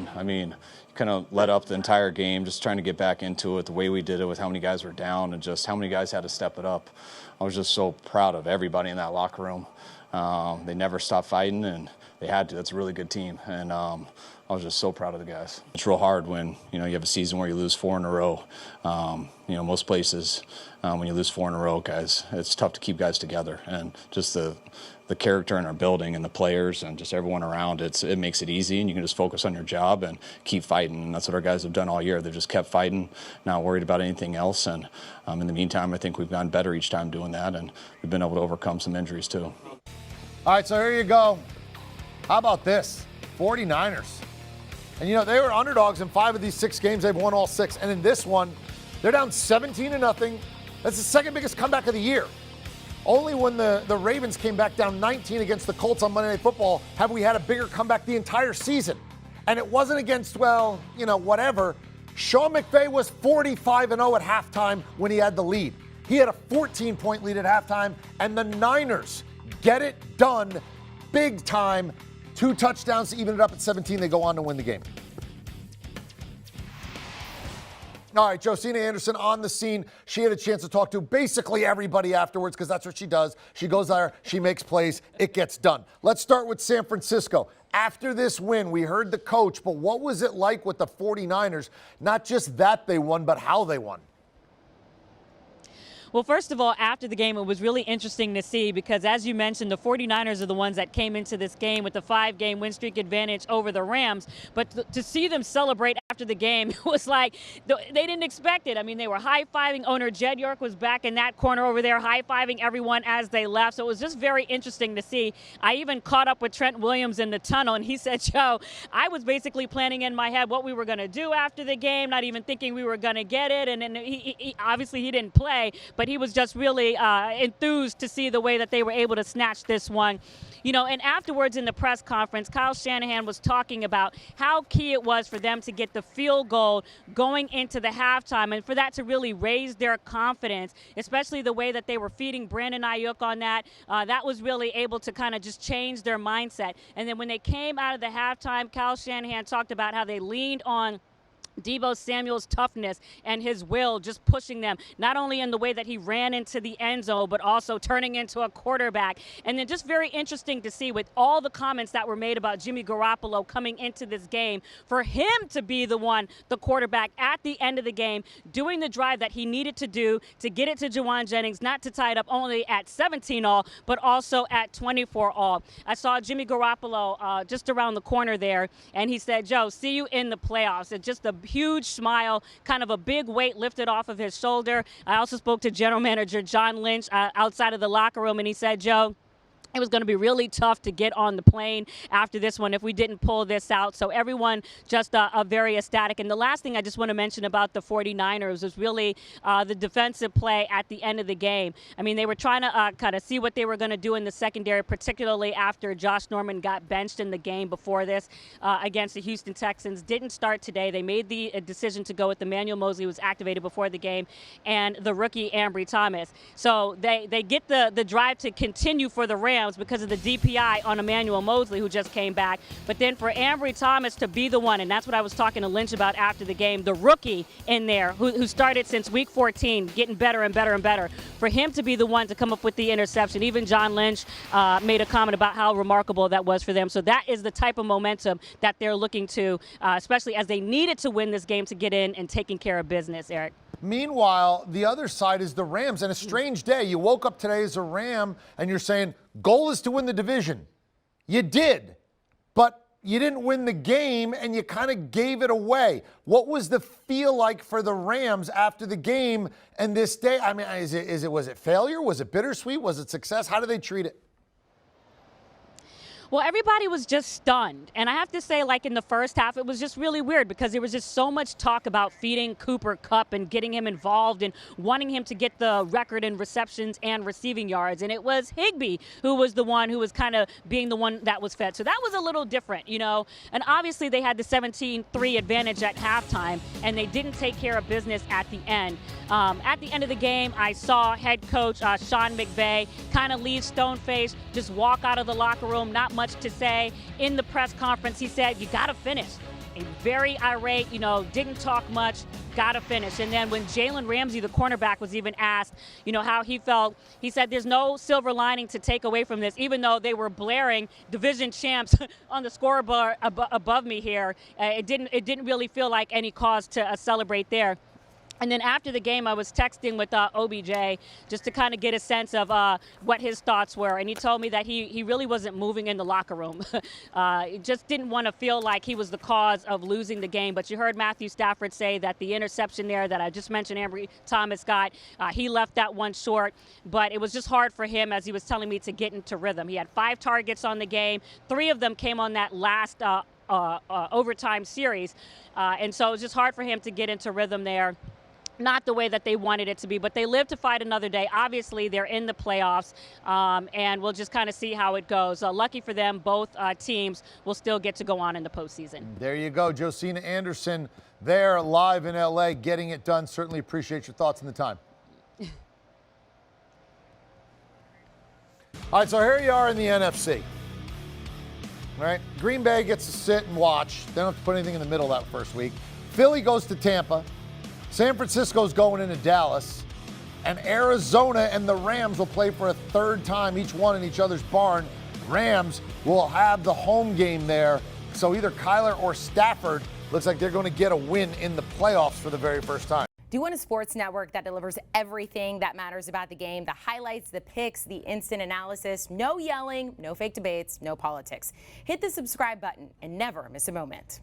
fun. I mean, kind of let up the entire game, just trying to get back into it, the way we did it with how many guys were down and just how many guys had to step it up. I was just so proud of everybody in that locker room. They never stopped fighting, and they had to. That's a really good team, and I was just so proud of the guys. It's real hard when, you have a season where you lose 4 in a row. Most places, when you lose 4 in a row, guys, it's tough to keep guys together. And just the character in our building and the players and just everyone around, it makes it easy, and you can just focus on your job and keep fighting. And that's what our guys have done all year. They've just kept fighting, not worried about anything else. And in the meantime, I think we've gotten better each time doing that, and we've been able to overcome some injuries too. All right, so here you go. How about this? 49ers. And, they were underdogs in 5 of these 6 games. They've won all 6. And in this one, they're down 17-0. That's the second biggest comeback of the year. Only when the Ravens came back down 19 against the Colts on Monday Night Football have we had a bigger comeback the entire season. And it wasn't against, whatever. Sean McVay was 45-0 at halftime when he had the lead. He had a 14-point lead at halftime, and the Niners get it done big time. 2 touchdowns to even it up at 17. They go on to win the game. All right, Josina Anderson on the scene. She had a chance to talk to basically everybody afterwards because that's what she does. She goes there, she makes plays, it gets done. Let's start with San Francisco. After this win, we heard the coach, but what was it like with the 49ers? Not just that they won, but how they won. Well, first of all, after the game, it was really interesting to see because, as you mentioned, the 49ers are the ones that came into this game with the 5-game win streak advantage over the Rams. But to see them celebrate after the game, it was like they didn't expect it. I mean, they were high-fiving. Owner Jed York was back in that corner over there, high-fiving everyone as they left. So it was just very interesting to see. I even caught up with Trent Williams in the tunnel, and he said, Joe, I was basically planning in my head what we were going to do after the game, not even thinking we were going to get it. And he obviously he didn't play, but he was just really enthused to see the way that they were able to snatch this one. And afterwards in the press conference, Kyle Shanahan was talking about how key it was for them to get the field goal going into the halftime and for that to really raise their confidence, especially the way that they were feeding Brandon Ayuk on that. That was really able to kind of just change their mindset. And then when they came out of the halftime, Kyle Shanahan talked about how they leaned on Deebo Samuel's toughness and his will, just pushing them, not only in the way that he ran into the end zone, but also turning into a quarterback. And then just very interesting to see with all the comments that were made about Jimmy Garoppolo coming into this game, for him to be the quarterback at the end of the game, doing the drive that he needed to do to get it to Juwan Jennings, not to tie it up only at 17-all, but also at 24-all. I saw Jimmy Garoppolo just around the corner there, and he said, Joe, see you in the playoffs. And just a huge smile, kind of a big weight lifted off of his shoulder. I also spoke to General Manager John Lynch outside of the locker room, and he said, Joe, it was going to be really tough to get on the plane after this one if we didn't pull this out. So everyone just very ecstatic. And the last thing I just want to mention about the 49ers was really the defensive play at the end of the game. I mean, they were trying to kind of see what they were going to do in the secondary, particularly after Josh Norman got benched in the game before this against the Houston Texans. Didn't start today. They made the decision to go with Emmanuel Mosley, who was activated before the game, and the rookie Ambry Thomas. So they get the drive to continue for the Rams because of the DPI on Emmanuel Mosley, who just came back. But then for Ambry Thomas to be the one, and that's what I was talking to Lynch about after the game, the rookie in there who started since week 14, getting better and better and better, for him to be the one to come up with the interception. Even John Lynch made a comment about how remarkable that was for them. So that is the type of momentum that they're looking to, especially as they needed to win this game to get in and taking care of business, Eric. Meanwhile, the other side is the Rams. And a strange day. You woke up today as a Ram and you're saying, goal is to win the division. You did, but you didn't win the game and you kind of gave it away. What was the feel like for the Rams after the game and this day? I mean, was it failure? Was it bittersweet? Was it success? How do they treat it? Well, everybody was just stunned. And I have to say, like in the first half, it was just really weird because there was just so much talk about feeding Cooper Kupp and getting him involved and wanting him to get the record in receptions and receiving yards. And it was Higbee who was the one who was kind of being the one that was fed. So that was a little different, And obviously they had the 17-3 advantage at halftime, and they didn't take care of business at the end. At the end of the game, I saw head coach Sean McVay kind of leave stone-faced, just walk out of the locker room, not much to say. In the press conference, he said, you got to finish. very irate, didn't talk much, got to finish. And then when Jalen Ramsey, the cornerback, was even asked, how he felt, he said there's no silver lining to take away from this, even though they were blaring division champs on the scoreboard above me here. It didn't really feel like any cause to celebrate there. And then after the game, I was texting with OBJ just to kind of get a sense of what his thoughts were. And he told me that he really wasn't moving in the locker room. He just didn't want to feel like he was the cause of losing the game. But you heard Matthew Stafford say that the interception there that I just mentioned, Ambry Thomas got, he left that one short. But it was just hard for him, as he was telling me, to get into rhythm. He had 5 targets on the game. 3 of them came on that last overtime series. And so it was just hard for him to get into rhythm there. Not the way that they wanted it to be, but they live to fight another day. Obviously, they're in the playoffs, and we'll just kind of see how it goes. Lucky for them, both teams will still get to go on in the postseason. There you go. Josina Anderson there live in L.A. getting it done. Certainly appreciate your thoughts and the time. All right, so here you are in the NFC. All right, Green Bay gets to sit and watch. They don't have to put anything in the middle that first week. Philly goes to Tampa. San Francisco's going into Dallas, and Arizona and the Rams will play for a 3rd time, each one in each other's barn. Rams will have the home game there, so either Kyler or Stafford looks like they're going to get a win in the playoffs for the very first time. Do you want a sports network that delivers everything that matters about the game? The highlights, the picks, the instant analysis, no yelling, no fake debates, no politics. Hit the subscribe button and never miss a moment.